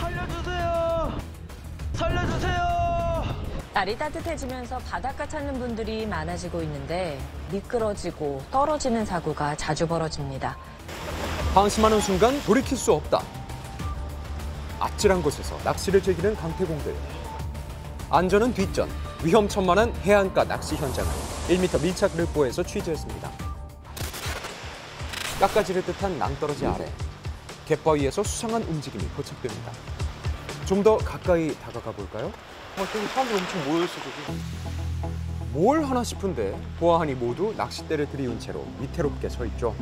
살려주세요! 살려주세요! 날이 따뜻해지면서 바닷가 찾는 분들이 많아지고 있는데 미끄러지고 떨어지는 사고가 자주 벌어집니다. 방심하는 순간 돌이킬 수 없다. 아찔한 곳에서 낚시를 즐기는 강태공들. 안전은 뒷전, 위험천만한 해안가 낚시 현장을 1m 밀착 르뽀에서 취재했습니다. 깎아지를 듯한 낭떠러지 아래 갯바위에서 수상한 움직임이 포착됩니다. 좀 더 가까이 다가가 볼까요? 저기 사람들 엄청 모여있어, 저기. 뭘 하나 싶은데 보아하니 모두 낚싯대를 들이운 채로 위태롭게 서 있죠.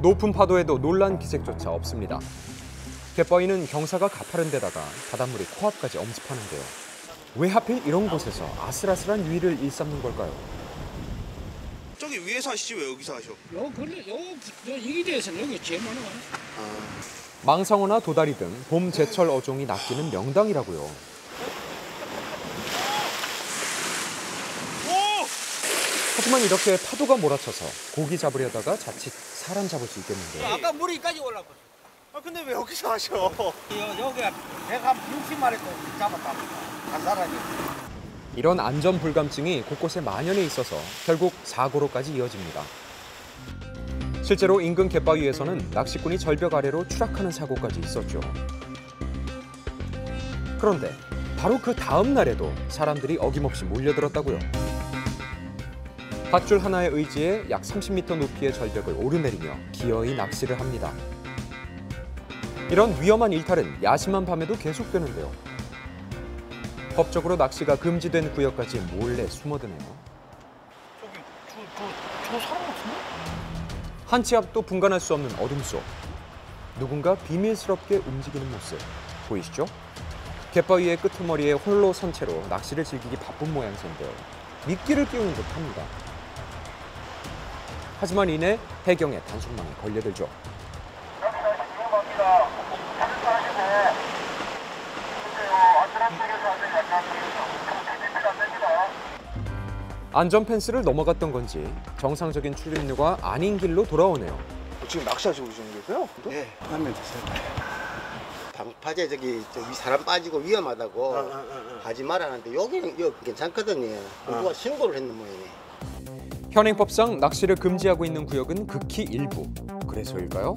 높은 파도에도 놀란 기색조차 없습니다. 갯바위는 경사가 가파른 데다가 바닷물이 코앞까지 엄습하는데요. 왜 하필 이런 곳에서 아슬아슬한 위를 일삼는 걸까요? 저기 위에서 하시지 왜 여기서 하셔? 이 대에서는 여기 제일 많아. 망상어나 도다리 등 봄 제철 어종이 낚이는 명당이라고요. 하지만 이렇게 파도가 몰아쳐서 고기 잡으려다가 자칫 사람 잡을 수 있겠는데요. 아까 물이까지 올라갔어. 근데 왜 여기서 하셔? 여기가 160마리 잡았다. 한 사람이. 이런 안전 불감증이 곳곳에 만연해 있어서 결국 사고로까지 이어집니다. 실제로 인근 갯바위에서는 낚시꾼이 절벽 아래로 추락하는 사고까지 있었죠. 그런데 바로 그 다음 날에도 사람들이 어김없이 몰려들었다고요. 밧줄 하나의 의지에 약 30m 높이의 절벽을 오르내리며 기어이 낚시를 합니다. 이런 위험한 일탈은 야심한 밤에도 계속되는데요. 법적으로 낚시가 금지된 구역까지 몰래 숨어드네요. 저 사람 같은데? 한 치 앞도 분간할 수 없는 어둠 속 누군가 비밀스럽게 움직이는 모습 보이시죠? 갯바위의 끄트머리에 홀로 선 채로 낚시를 즐기기 바쁜 모양새인데요. 미끼를 끼우는 듯합니다. 하지만 이내 해경의 단속망에 걸려들죠. 안전 펜스를 넘어갔던 건지 정상적인 출입로가 아닌 길로 돌아오네요. 지금 낚시하시고 계세요? 네, 하면 됐어요. 방파제 저기 사람 빠지고 위험하다고 하지 말라는데 여기는 괜찮거든요. 누가 신고를 했는 모양이네. 현행법상 낚시를 금지하고 있는 구역은 극히 일부. 그래서일까요?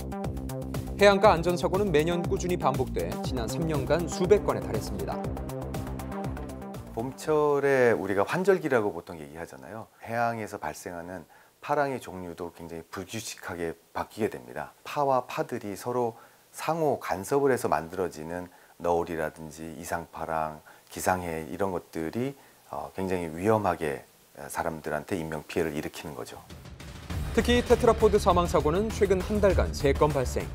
해안가 안전사고는 매년 꾸준히 반복돼 지난 3년간 수백 건에 달했습니다. 봄철에 우리가 환절기라고 보통 얘기하잖아요. 해양에서 발생하는 파랑의 종류도 굉장히 불규칙하게 바뀌게 됩니다. 파와 파들이 서로 상호 간섭을 해서 만들어지는 너울이라든지 이상파랑, 기상해 이런 것들이 굉장히 위험하게 사람들한테 인명피해를 일으키는 거죠. 특히 테트라포드 사망사고는 최근 한 달간 3건 발생.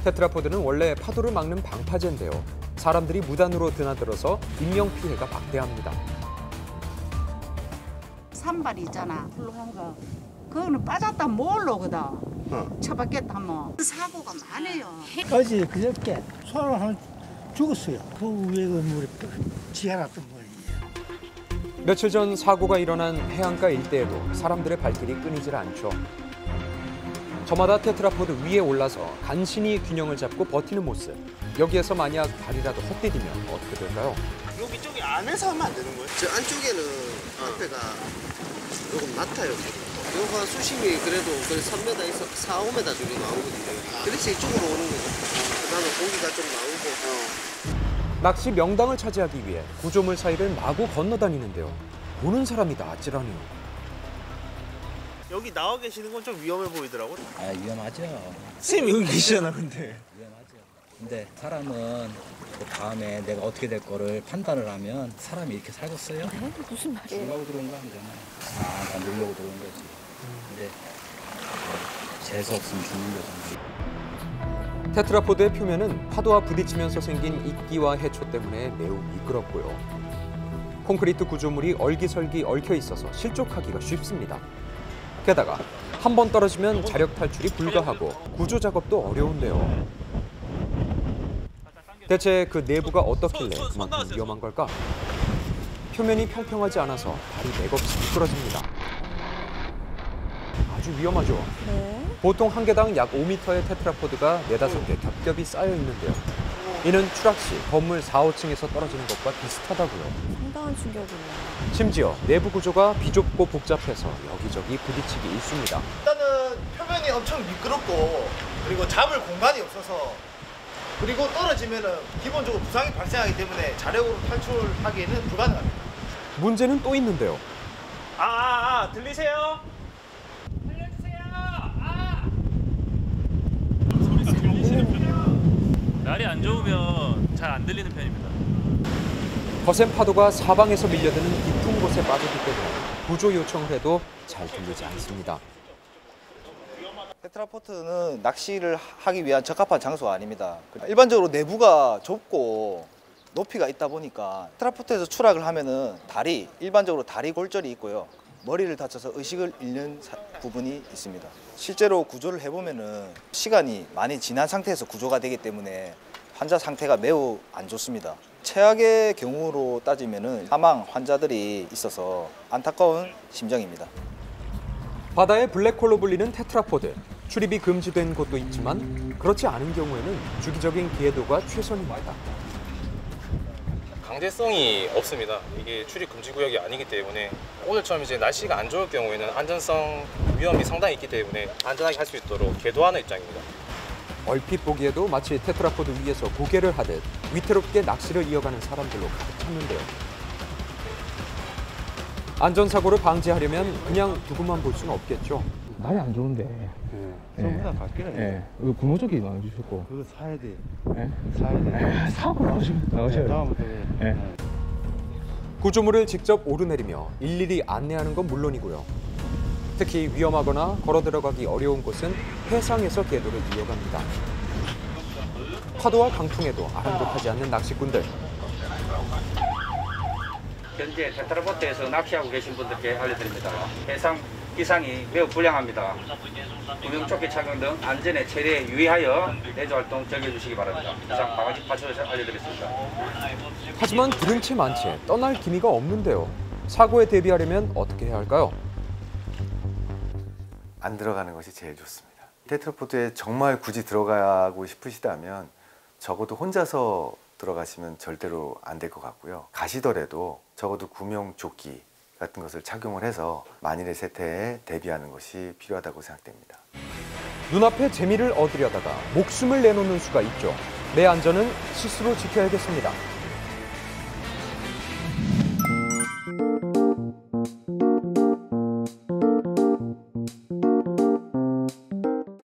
테트라포드는 원래 파도를 막는 방파제인데요. 사람들이 무단으로 드나들어서 인명피해가 막대합니다. 산발이 있잖아. 훌륭한 거. 그거는 빠졌다 몰로 거다. 쳐봤겠다 뭐. 사고가 많아요. 어제 그저께 사람 하나 죽었어요. 그 위에 그 물에 지하놨던 거예요. 며칠 전 사고가 일어난 해안가 일대에도 사람들의 발길이 끊이질 않죠. 저마다 테트라포드 위에 올라서 간신히 균형을 잡고 버티는 모습. 여기에서 만약 다리라도 헛디디면 어떻게 될까요? 여기 저기 안에서 하면 안 되는 거예요? 저 안쪽에는 앞에가 조금 낮아요. 여기가 수심이 그래도 3m 에서 4, 5m 정도 나오거든요. 그래서 이쪽으로 오는 거죠. 그다음에 고기가 좀 나오고. 낚시 명당을 차지하기 위해 구조물 사이를 마구 건너다니는데요. 보는 사람이 다 아찔하네요. 여기 나와 계시는 건 좀 위험해 보이더라고요. 아, 위험하죠. 선생님 여기 계시잖아, 근데. 위험하죠. 근데 사람은 그 다음에 내가 어떻게 될 거를 판단을 하면 사람이 이렇게 살겠어요? 무슨 말이에요? 죽으려고 들어온 거 아니잖아. 아, 난 놀려고 들어온 거지. 근데 재수 없으면 죽는 거잖아. 테트라포드의 표면은 파도와 부딪히면서 생긴 이끼와 해초 때문에 매우 미끄럽고요. 콘크리트 구조물이 얼기설기 얽혀 있어서 실족하기가 쉽습니다. 게다가 한 번 떨어지면 자력 탈출이 불가하고 구조 작업도 어려운데요. 대체 그 내부가 어떻길래 그만큼 위험한 걸까? 표면이 평평하지 않아서 발이 맥없이 미끄러집니다. 아주 위험하죠. 네. 보통 한 개당 약 5m의 테트라포드가 4-5개 겹겹이 쌓여 있는데요. 이는 추락 시 건물 4, 5층에서 떨어지는 것과 비슷하다고요. 상당한 충격이네요. 심지어 내부 구조가 비좁고 복잡해서 여기저기 부딪히기 일쑤입니다. 일단은 표면이 엄청 미끄럽고 그리고 잡을 공간이 없어서 그리고 떨어지면은 기본적으로 부상이 발생하기 때문에 자력으로 탈출하기에는 불가능합니다. 문제는 또 있는데요. 들리세요? 날이 안 좋으면 잘 안 들리는 편입니다. 거센 파도가 사방에서 밀려드는 깊은 곳에 빠졌기 때문에 구조 요청을 해도 잘 들리지 않습니다. 테트라포트는 낚시를 하기 위한 적합한 장소가 아닙니다. 일반적으로 내부가 좁고 높이가 있다 보니까 테트라포트에서 추락을 하면은 일반적으로 다리 골절이 있고요. 머리를 다쳐서 의식을 잃는 부분이 있습니다. 실제로 구조를 해보면은 시간이 많이 지난 상태에서 구조가 되기 때문에 환자 상태가 매우 안 좋습니다. 최악의 경우로 따지면은 사망 환자들이 있어서 안타까운 심정입니다. 바다의 블랙홀로 불리는 테트라포드. 출입이 금지된 곳도 있지만 그렇지 않은 경우에는 주기적인 기회도가 최선입니다. 강제성이 없습니다. 이게 출입 금지 구역이 아니기 때문에 오늘처럼 이제 날씨가 안 좋을 경우에는 안전성 위험이 상당히 있기 때문에 안전하게 할 수 있도록 계도하는 입장입니다. 얼핏 보기에도 마치 테트라포드 위에서 고개를 하듯 위태롭게 낚시를 이어가는 사람들로 가득 찼는데요. 안전사고를 방지하려면 그냥 두고만 볼 수는 없겠죠. 날이 안 좋은데. 좀보다 갈게요. 예. 구멍조끼 나눠주셨고. 그거 사야 돼. 예? 사야 돼. 사고 나가셔야 다음부터 예. 구조물을 직접 오르내리며 일일이 안내하는 건 물론이고요. 특히 위험하거나 걸어 들어가기 어려운 곳은 해상에서 궤도를 이어갑니다. 파도와 강풍에도 아랑곳하지 않는 낚시꾼들. 현재 테트라포트에서 낚시하고 계신 분들께 알려드립니다. 해상 기상이 매우 불량합니다. 구명조끼 착용 등 안전에 최대 유의하여 내조활동 즐겨주시기 바랍니다. 이상 바가지 파출소에서 알려드렸습니다. 하지만 들은 채 만 채 떠날 기미가 없는데요. 사고에 대비하려면 어떻게 해야 할까요? 안 들어가는 것이 제일 좋습니다. 테트라포드에 정말 굳이 들어가고 싶으시다면 적어도 혼자서 들어가시면 절대로 안 될 것 같고요. 가시더라도 적어도 구명조끼 같은 것을 착용을 해서 만일의 세태에 대비하는 것이 필요하다고 생각됩니다. 눈앞에 재미를 얻으려다가 목숨을 내놓는 수가 있죠. 내 안전은 스스로 지켜야겠습니다.